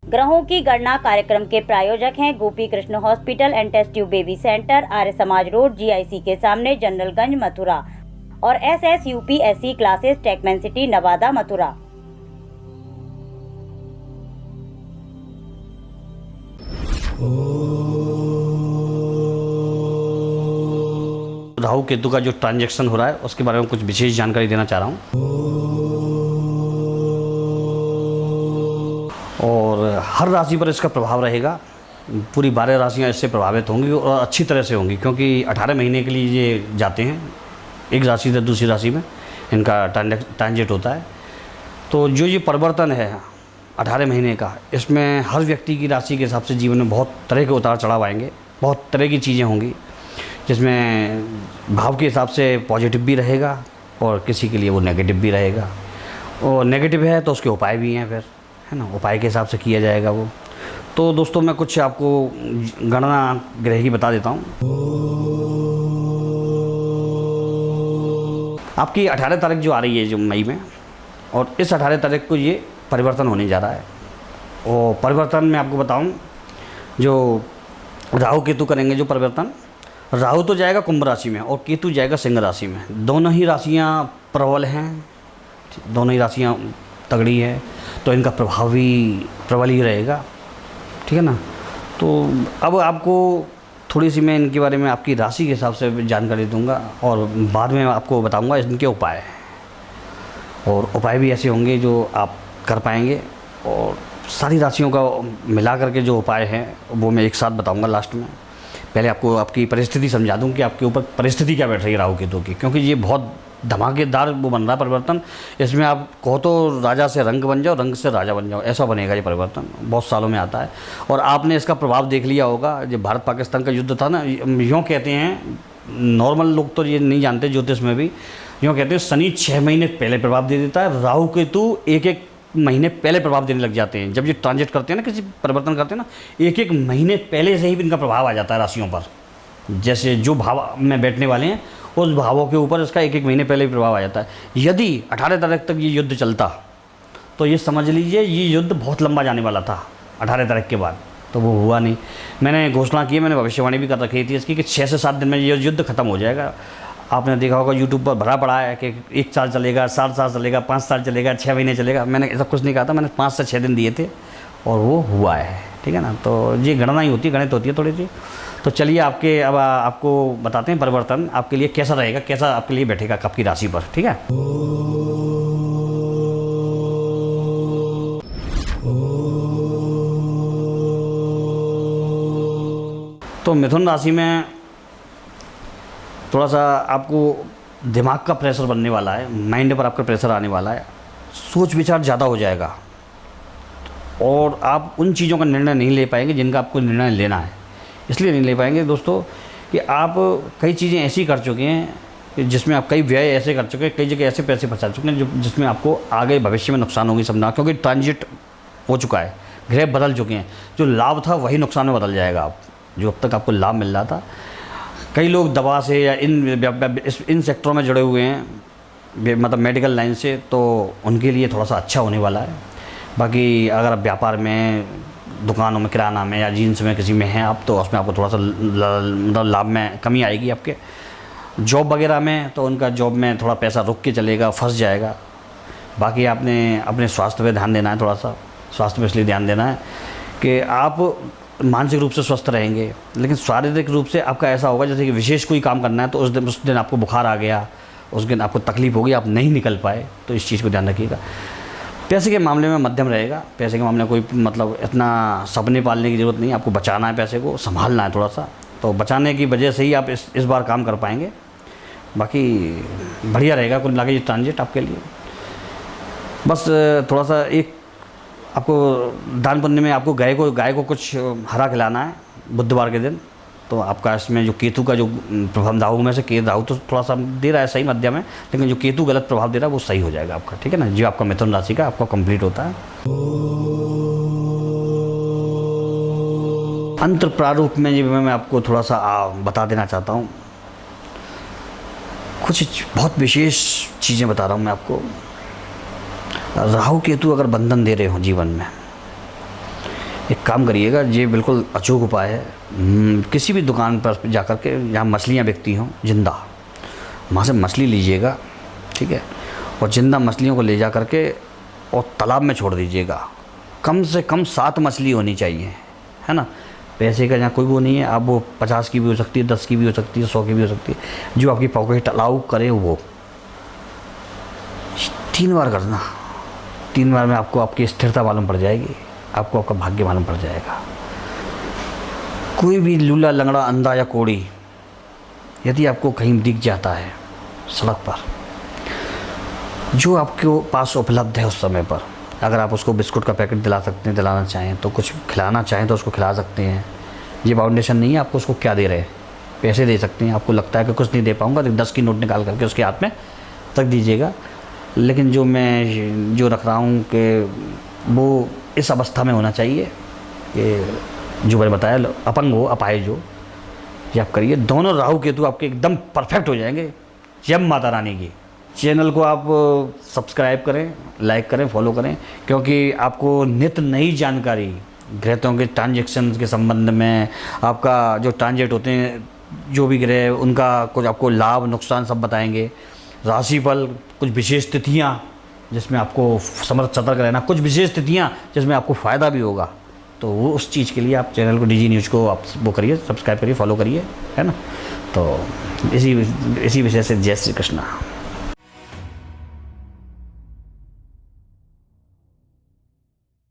ग्रहों की गणना कार्यक्रम के प्रायोजक हैं Gopi Krishna hospital and test tube baby centre, Arya Samaj road, GIC के सामने, जनरलगंज, मथुरा और SSUPSC classes, Techman city, Nawada, Mathura. Rahu Ketu का जो ट्रांजैक्शन हो रहा है उसके बारे में कुछ विशेष जानकारी देना चाह रहा हूँ। और हर राशि पर इसका प्रभाव रहेगा। पूरी 12 राशियाँ इससे प्रभावित होंगी और अच्छी तरह से होंगी, क्योंकि 18 महीने के लिए ये जाते हैं एक राशि से दूसरी राशि में, इनका ट्रांजिट होता है। तो जो ये परिवर्तन है 18 महीने का, इसमें हर व्यक्ति की राशि के हिसाब से जीवन में बहुत तरह के उतार चढ़ाव आएंगे, बहुत तरह की चीज़ें होंगी, जिसमें भाव के हिसाब से पॉजिटिव भी रहेगा और किसी के लिए वो नेगेटिव भी रहेगा। और नेगेटिव है तो उसके उपाय भी हैं, फिर है ना, उपाय के हिसाब से किया जाएगा वो। तो दोस्तों मैं कुछ आपको गणना ग्रह की बता देता हूँ। आपकी 18 तारीख जो आ रही है जो मई में, और इस 18 तारीख को ये परिवर्तन होने जा रहा है। और परिवर्तन में आपको बताऊँ, जो राहु केतु करेंगे जो परिवर्तन, राहु तो जाएगा कुंभ राशि में और केतु जाएगा सिंह राशि में। दोनों ही राशियाँ प्रबल हैं, दोनों ही राशियाँ तगड़ी है, तो इनका प्रभाव भी प्रबल ही रहेगा, ठीक है ना। तो अब आपको थोड़ी सी मैं इनके बारे में आपकी राशि के हिसाब से जानकारी दूंगा और बाद में आपको बताऊंगा इनके उपाय। और उपाय भी ऐसे होंगे जो आप कर पाएंगे, और सारी राशियों का मिला करके जो उपाय हैं वो मैं एक साथ बताऊंगा लास्ट में। पहले आपको आपकी परिस्थिति समझा दूं कि आपके ऊपर परिस्थिति क्या बैठ रही है राहु केतु की, क्योंकि ये बहुत धमाकेदार वो बन रहा है परिवर्तन। इसमें आप कहो तो राजा से रंग बन जाओ, रंग से राजा बन जाओ, ऐसा बनेगा ये परिवर्तन। बहुत सालों में आता है और आपने इसका प्रभाव देख लिया होगा। जो भारत पाकिस्तान का युद्ध था ना, यूँ कहते हैं, नॉर्मल लोग तो ये नहीं जानते ज्योतिष में भी, यूँ कहते हैं शनि 6 महीने पहले प्रभाव दे देता है, राहु केतु एक महीने पहले प्रभाव देने लग जाते हैं। जब ये ट्रांजिट करते हैं ना, किसी परिवर्तन करते हैं ना, एक महीने पहले से ही इनका प्रभाव आ जाता है राशियों पर। जैसे जो भाव में बैठने वाले हैं उस भावों के ऊपर इसका एक महीने पहले ही प्रभाव आ जाता है। यदि 18 तारीख तक ये युद्ध चलता तो ये समझ लीजिए ये युद्ध बहुत लंबा जाने वाला था 18 तारीख के बाद, तो वो हुआ नहीं। मैंने घोषणा की, मैंने भविष्यवाणी भी कर रखी थी इसकी कि 6 से 7 दिन में ये युद्ध खत्म हो जाएगा। आपने देखा होगा यूट्यूब पर भरा पड़ा है कि 1 साल चलेगा, 7 साल चलेगा, 5 साल चलेगा, 6 महीने चलेगा। मैंने ऐसा कुछ नहीं कहा था, मैंने 5 से 6 दिन दिए थे और वो हुआ है, ठीक है ना। तो ये गणना ही होती है, गणित होती है थोड़ी सी। तो चलिए अब आपको बताते हैं परिवर्तन आपके लिए कैसा रहेगा, कैसा आपके लिए बैठेगा आपकी राशि पर, ठीक है। तो मिथुन राशि में थोड़ा सा आपको दिमाग का प्रेशर बनने वाला है, माइंड पर आपका प्रेशर आने वाला है, सोच विचार ज़्यादा हो जाएगा और आप उन चीज़ों का निर्णय नहीं ले पाएंगे जिनका आपको निर्णय लेना है। इसलिए नहीं ले पाएंगे दोस्तों कि आप कई चीज़ें ऐसी कर चुके हैं कि जिसमें आप कई व्यय ऐसे कर चुके हैं, कई जगह ऐसे पैसे फंसा चुके हैं जिसमें आपको आगे भविष्य में नुकसान होगी समझना, क्योंकि ट्रांजिट हो चुका है, ग्रह बदल चुके हैं। जो लाभ था वही नुकसान में बदल जाएगा। आप जो अब तक आपको लाभ मिल रहा था, कई लोग दवा से या इन सेक्टरों में जुड़े हुए हैं, मतलब मेडिकल लाइन से, तो उनके लिए थोड़ा सा अच्छा होने वाला है। बाकी अगर आप व्यापार में, दुकानों में, किराना में या जीन्स में किसी में हैं आप, तो उसमें आपको थोड़ा सा मतलब लाभ में कमी आएगी। आपके जॉब वगैरह में तो उनका जॉब में थोड़ा पैसा रुक के चलेगा, फंस जाएगा। बाकी आपने अपने स्वास्थ्य पे ध्यान देना है, थोड़ा सा स्वास्थ्य पे इसलिए ध्यान देना है कि आप मानसिक रूप से स्वस्थ रहेंगे, लेकिन शारीरिक रूप से आपका ऐसा होगा जैसे कि विशेष कोई काम करना है तो उस दिन आपको बुखार आ गया, उस दिन आपको तकलीफ़ होगी, आप नहीं निकल पाए, तो इस चीज़ को ध्यान रखिएगा। पैसे के मामले में मध्यम रहेगा। पैसे के मामले में कोई मतलब इतना सपने पालने की ज़रूरत नहीं है, आपको बचाना है, पैसे को संभालना है थोड़ा सा, तो बचाने की वजह से ही आप इस बार काम कर पाएंगे। बाकी बढ़िया रहेगा कुल मिला के ये ट्रांजिट आपके लिए। बस थोड़ा सा एक आपको दान पुण्य में आपको गाय को कुछ हरा खिलाना है बुधवार के दिन। तो आपका इसमें जो केतु का जो प्रभाव, राहु में से राहु तो थोड़ा सा दे रहा है सही मध्यम है, लेकिन जो केतु गलत प्रभाव दे रहा है वो सही हो जाएगा आपका, ठीक है ना। जो आपका मिथुन राशि का आपका कंप्लीट होता है। अंतर प्रारूप में जी मैं आपको थोड़ा सा बता देना चाहता हूँ, कुछ बहुत विशेष चीज़ें बता रहा हूँ मैं आपको। राहु केतु अगर बंधन दे रहे हो जीवन में, एक काम करिएगा, ये बिल्कुल अचूक उपाय है। किसी भी दुकान पर जा कर के जहाँ मछलियाँ बिकती हों जिंदा, वहाँ से मछली लीजिएगा, ठीक है, और जिंदा मछलियों को ले जा कर के और तालाब में छोड़ दीजिएगा। कम से कम 7 मछली होनी चाहिए, है ना। पैसे का जहाँ कोई वो नहीं है, आप वो 50 की भी हो सकती है, 10 की भी हो सकती है, 100 की भी हो सकती है, जो आपकी पॉकेट अलाउ करे वो। 3 बार करना, 3 बार में आपको आपकी स्थिरता मालूम पड़ जाएगी, आपको आपका भाग्य मालूम पड़ जाएगा। कोई भी लूला लंगड़ा अंधा या कोड़ी यदि आपको कहीं दिख जाता है सड़क पर, जो आपके पास उपलब्ध है उस समय पर, अगर आप उसको बिस्कुट का पैकेट दिला सकते हैं, दिलाना चाहें तो, कुछ खिलाना चाहें तो उसको खिला सकते हैं। ये बाउंडेशन नहीं है आपको उसको क्या दे रहे हैं, पैसे दे सकते हैं। आपको लगता है कि कुछ नहीं दे पाऊँगा तो 10 की नोट निकाल करके उसके हाथ में रख दीजिएगा। लेकिन जो मैं जो रख रहा हूँ कि वो इस अवस्था में होना चाहिए कि जो मैंने बताया, अपंग हो, अपाहिज हो, ये आप करिए। दोनों राहु केतु आपके एकदम परफेक्ट हो जाएंगे। जय माता रानी की। चैनल को आप सब्सक्राइब करें, लाइक करें, फॉलो करें, क्योंकि आपको नित्य नई जानकारी ग्रहों के ट्रांजैक्शन के संबंध में, आपका जो ट्रांजेक्ट होते हैं जो भी ग्रह, उनका कुछ आपको लाभ नुकसान सब बताएंगे। राशिफल, कुछ विशेष तिथियाँ जिसमें आपको समर्थ सतर्क रहना, कुछ विशेष तिथियाँ जिसमें आपको फ़ायदा भी होगा। तो वो उस चीज़ के लिए आप चैनल को DG न्यूज़ को आप वो करिए, सब्सक्राइब करिए, फॉलो करिए, है ना। तो इसी विषय से जय श्री कृष्णा।